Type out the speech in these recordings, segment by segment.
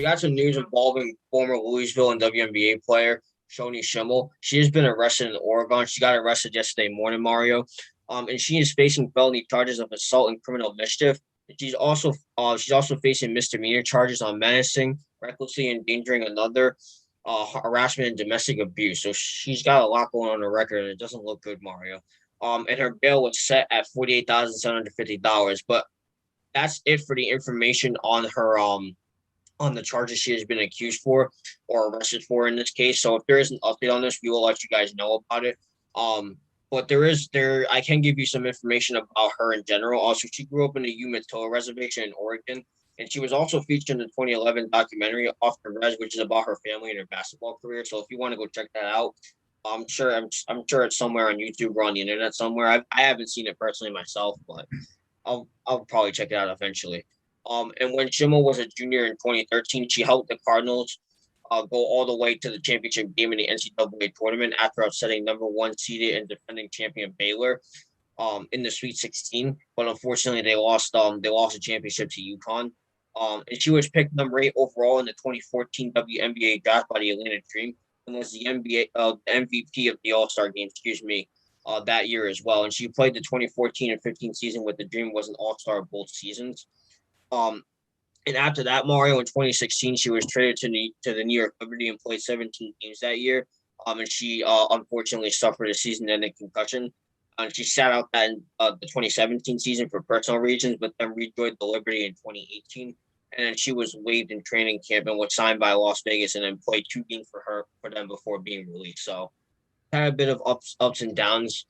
got some news involving former Louisville and WNBA player Shoni Schimmel. She has been arrested in Oregon. She got arrested yesterday morning, Mario. And she is facing felony charges of assault and criminal mischief. She's also facing misdemeanor charges on menacing, recklessly endangering another, harassment and domestic abuse. So she's got a lot going on the record, and it doesn't look good, Mario. And her bail was set at $48,750. But that's it for the information on the charges she has been accused for or arrested for in this case. So if there is an update on this, we will let you guys know about it. But there I can give you some information about her in general. Also, she grew up in the Umatilla Reservation in Oregon, and she was also featured in the 2011 documentary Off the Res, which is about her family and her basketball career. So if you want to go check that out, I'm sure it's somewhere on YouTube or on the internet somewhere. I haven't seen it personally myself, but I'll probably check it out eventually. And when Schimmel was a junior in 2013, she helped the Cardinals go all the way to the championship game in the NCAA tournament after upsetting number one seeded and defending champion Baylor in the Sweet 16. But unfortunately, they lost the championship to UConn. And she was picked number 8 overall in the 2014 WNBA draft by the Atlanta Dream and was the MVP of the All-Star game, that year as well. And she played the 2014 and 15 season with the Dream, was an All-Star both seasons. Um, and after that, Mario, in 2016, she was traded to the New York Liberty and played 17 games that year. And she unfortunately suffered a season-ending concussion. And she sat out the 2017 season for personal reasons, but then rejoined the Liberty in 2018. And then she was waived in training camp and was signed by Las Vegas, and then played 2 games for them before being released. So had a bit of ups and downs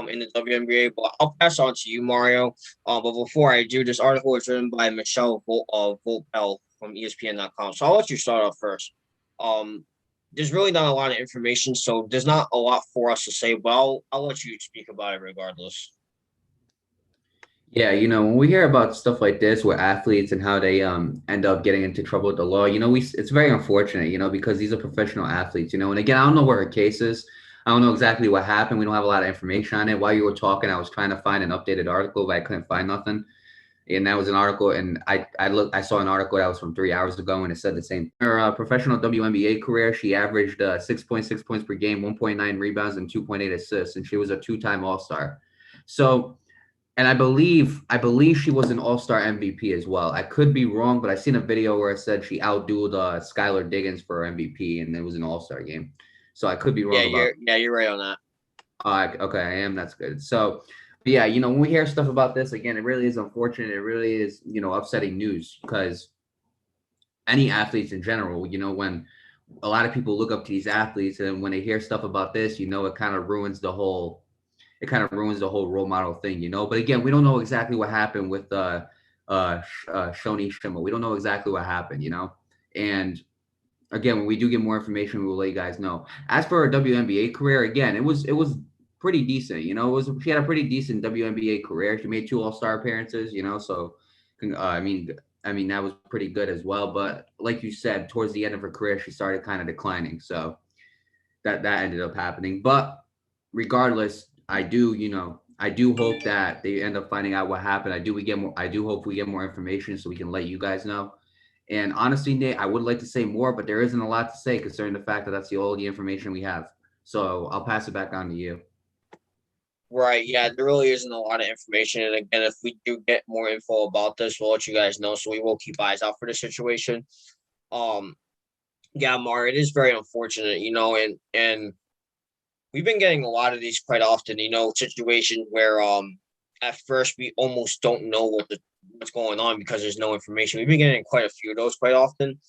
in the WNBA, but I'll pass on to you, Mario. But before I do, this article is written by Michelle Volpel from ESPN.com. So I'll let you start off first. There's really not a lot of information, so there's not a lot for us to say, but I'll let you speak about it regardless. Yeah, when we hear about stuff like this with athletes and how they end up getting into trouble with the law, it's very unfortunate, because these are professional athletes, and again, I don't know what her case is. I don't know exactly what happened. We don't have a lot of information on it. While you were talking, I was trying to find an updated article, but I couldn't find nothing. And that was an article, and I saw an article that was from 3 hours ago, and it said the same. Her professional WNBA career, she averaged 6.6 points per game, 1.9 rebounds, and 2.8 assists, and she was a 2-time All-Star. So, and I believe she was an All-Star MVP as well. I could be wrong, but I seen a video where it said she outdueled Skylar Diggins for MVP, and it was an All-Star game. So I could be wrong you're right on that. Okay, I am. That's good. So, yeah, when we hear stuff about this, again, it really is unfortunate. It really is, upsetting news because any athletes in general, when a lot of people look up to these athletes and when they hear stuff about this, it kind of ruins the whole role model thing, But again, we don't know exactly what happened with Shoni Schimmel. We don't know exactly what happened, And again, when we do get more information, we will let you guys know. As for her WNBA career, again, it was pretty decent. She had a pretty decent WNBA career. She made 2 All-Star appearances. So I mean that was pretty good as well. But like you said, towards the end of her career, she started kind of declining. So that ended up happening. But regardless, I do hope that they end up finding out what happened. I do hope we get more information so we can let you guys know. And honestly, Nate, I would like to say more, but there isn't a lot to say concerning the fact that that's all the information we have. So I'll pass it back on to you. Right. Yeah, there really isn't a lot of information. And again, if we do get more info about this, we'll let you guys know. So we will keep eyes out for the situation. Yeah, Mar, it is very unfortunate, and we've been getting a lot of these quite often, situations where at first we almost don't know what's going on because there's no information. We've been getting quite a few of those quite often.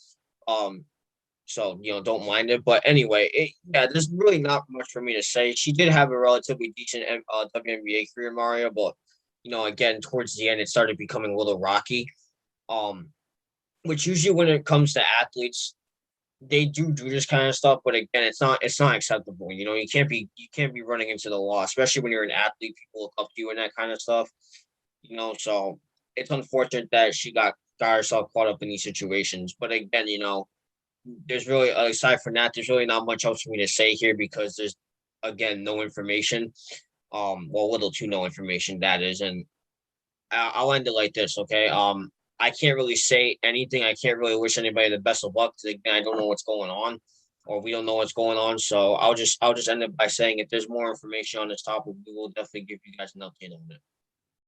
So, don't mind it. But anyway, there's really not much for me to say. She did have a relatively decent WNBA career, Mario, but, again, towards the end, it started becoming a little rocky. Which usually when it comes to athletes, they do this kind of stuff, but again, it's not acceptable. You can't be running into the law, especially when you're an athlete. People look up to you and that kind of stuff. So it's unfortunate that she got herself caught up in these situations. But again, there's really, aside from that, there's really not much else for me to say here because there's, again, no information. Little to no information that is, and I'll end it like this, okay? I can't really say anything. I can't really wish anybody the best of luck. Again, I don't know what's going on, or we don't know what's going on. So I'll just end it by saying if there's more information on this topic, we will definitely give you guys an update on it.